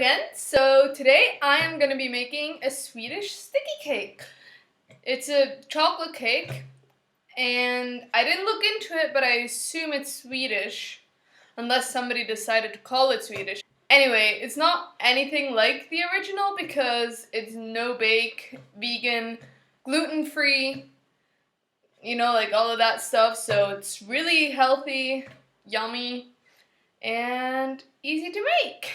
again. So today I am going to be making a Swedish sticky cake. It's a chocolate cake and I didn't look into it, but I assume it's Swedish unless somebody decided to call it Swedish. Anyway, it's not anything like the original because it's no bake, vegan, gluten-free, like all of that stuff. So it's really healthy, yummy, and easy to make.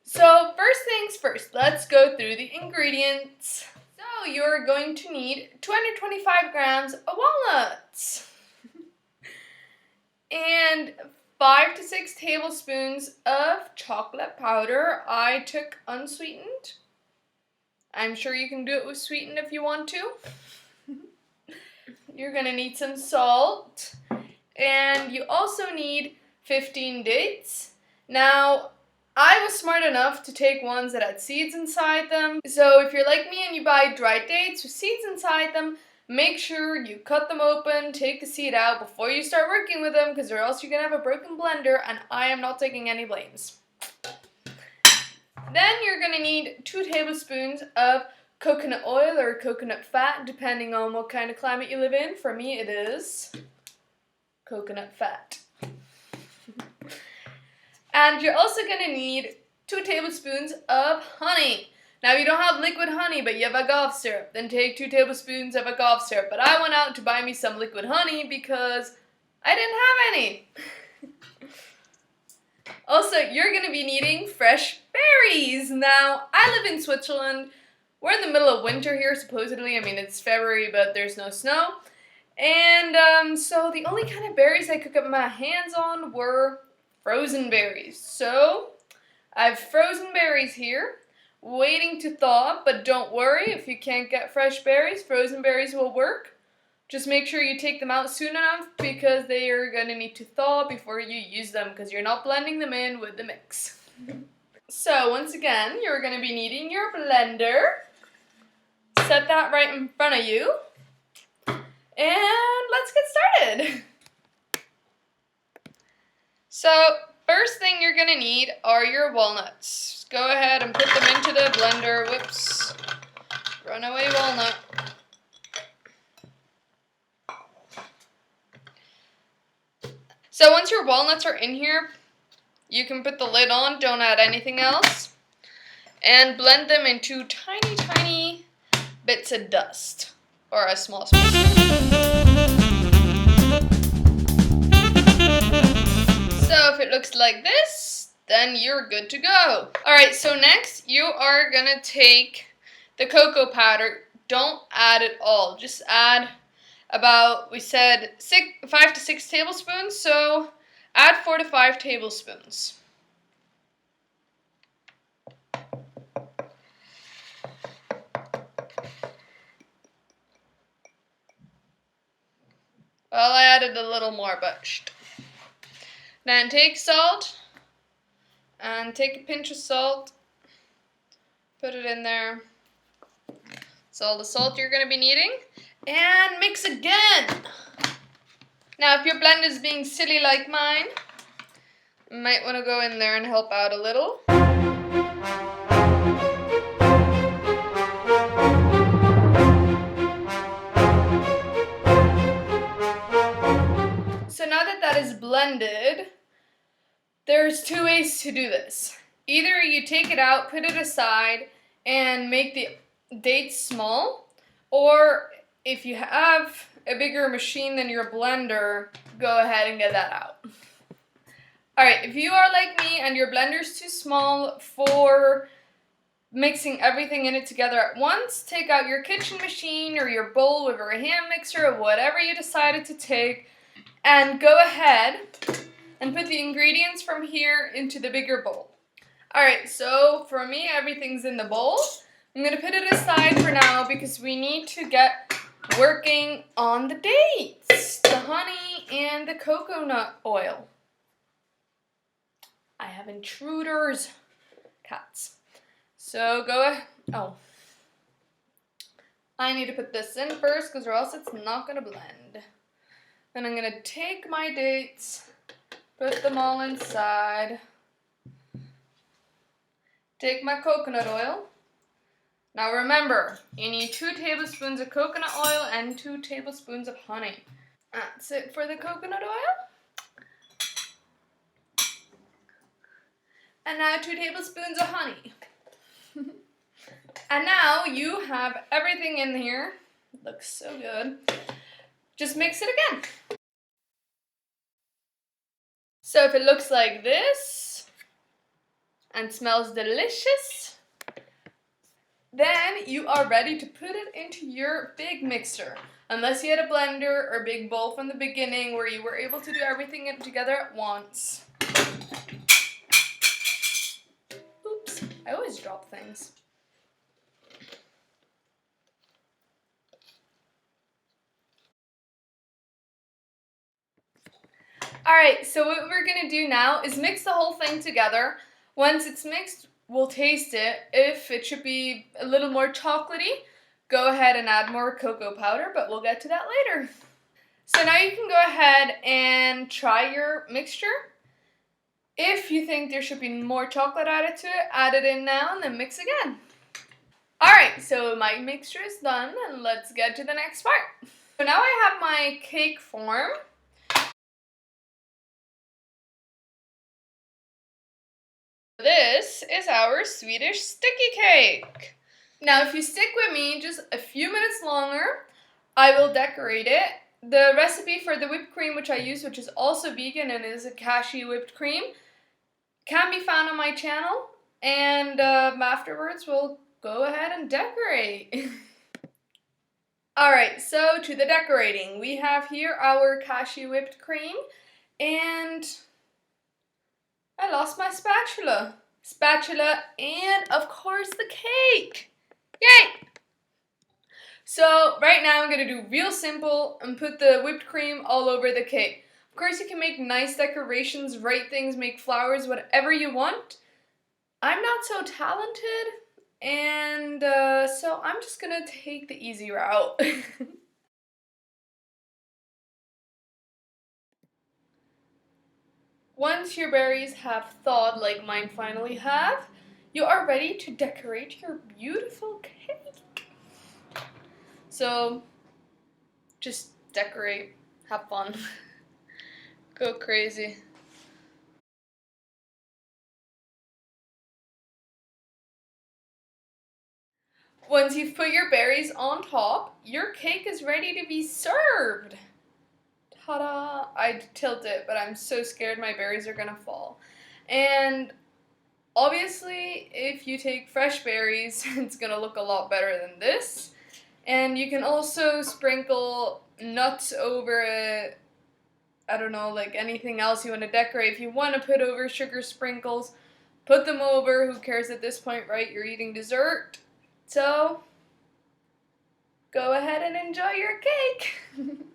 So first things first, let's go through the ingredients. So you're going to need 225 grams of walnuts and 5 to 6 tablespoons of chocolate powder. I took unsweetened. I'm sure you can do it with sweetened if you want to. You're going to need some salt, and you also need 15 dates. Now, I was smart enough to take ones that had seeds inside them. So if you're like me and you buy dried dates with seeds inside them, make sure you cut them open, take the seed out before you start working with them, because or else you're going to have a broken blender, and I am not taking any blames. Then you're going to need 2 tablespoons of coconut oil or coconut fat, depending on what kind of climate you live in. For me, it is coconut fat. And you're also going to need 2 tablespoons of honey. Now, if you don't have liquid honey, but you have agave syrup, then take 2 tablespoons of agave syrup. But I went out to buy me some liquid honey because I didn't have any. Also, you're going to be needing fresh berries. Now, I live in Switzerland. We're in the middle of winter here, supposedly. I mean, it's February, but there's no snow. And so the only kind of berries I could get my hands on were frozen berries. So I have frozen berries here, waiting to thaw, but don't worry if you can't get fresh berries, frozen berries will work. Just make sure you take them out soon enough because they are going to need to thaw before you use them because you're not blending them in with the mix. So once again, you're going to be needing your blender. Set that right in front of you. And let's get started. So first thing you're going to need are your walnuts. Go ahead and put them into the blender. Whoops. Runaway walnut. So once your walnuts are in here, you can put the lid on. Don't add anything else. And blend them into tiny, tiny bits of dust. Or a small spoon. So if it looks like this, then you're good to go. Alright, so next you are going to take the cocoa powder. Don't add it all. Just add about, we said 5 to 6 tablespoons. So add 4 to 5 tablespoons. Well, I added a little more, but then take salt, and take a pinch of salt, put it in there. That's all the salt you're going to be needing, and mix again. Now, if your blender is being silly like mine, you might want to go in there and help out a little. So now that that is blended, there's 2 ways to do this. Either you take it out, put it aside, and make the dates small, or if you have a bigger machine than your blender, go ahead and get that out. Alright, if you are like me and your blender is too small for mixing everything in it together at once, take out your kitchen machine or your bowl with a hand mixer or whatever you decided to take, and go ahead and put the ingredients from here into the bigger bowl. Alright, so for me, everything's in the bowl. I'm going to put it aside for now because we need to get working on the dates, the honey, and the coconut oil. I have intruders, cats. So go ahead. Oh. I need to put this in first because or else it's not going to blend. Then I'm going to take my dates, put them all inside, take my coconut oil. Now remember, you need 2 tablespoons of coconut oil and 2 tablespoons of honey. That's it for the coconut oil. And now 2 tablespoons of honey. And now you have everything in here. It looks so good. Just mix it again. So if it looks like this and smells delicious, then you are ready to put it into your big mixer. Unless you had a blender or a big bowl from the beginning where you were able to do everything together at once. Oops, I always drop things. Alright, so what we're going to do now is mix the whole thing together. Once it's mixed, we'll taste it. If it should be a little more chocolatey, go ahead and add more cocoa powder, but we'll get to that later. So now you can go ahead and try your mixture. If you think there should be more chocolate added to it, add it in now and then mix again. Alright, so my mixture is done and let's get to the next part. So now I have my cake form. This is our Swedish sticky cake. Now if you stick with me just a few minutes longer, I will decorate it. The recipe for the whipped cream which I use, which is also vegan and is a cashew whipped cream, can be found on my channel, and afterwards we'll go ahead and decorate. Alright, so to the decorating. We have here our cashew whipped cream, and I lost my spatula. And of course the cake. Yay! So right now I'm going to do real simple and put the whipped cream all over the cake. Of course you can make nice decorations, write things, make flowers, whatever you want. I'm not so talented, and so I'm just going to take the easy route. Once your berries have thawed like mine finally have, you are ready to decorate your beautiful cake. So just decorate, have fun, go crazy. Once you've put your berries on top, your cake is ready to be served. Ta-da! I'd tilt it, but I'm so scared my berries are gonna fall. And obviously, if you take fresh berries, it's gonna look a lot better than this. And you can also sprinkle nuts over it. I don't know, like anything else you want to decorate. If you want to put over sugar sprinkles, put them over. Who cares at this point, right? You're eating dessert. So, go ahead and enjoy your cake.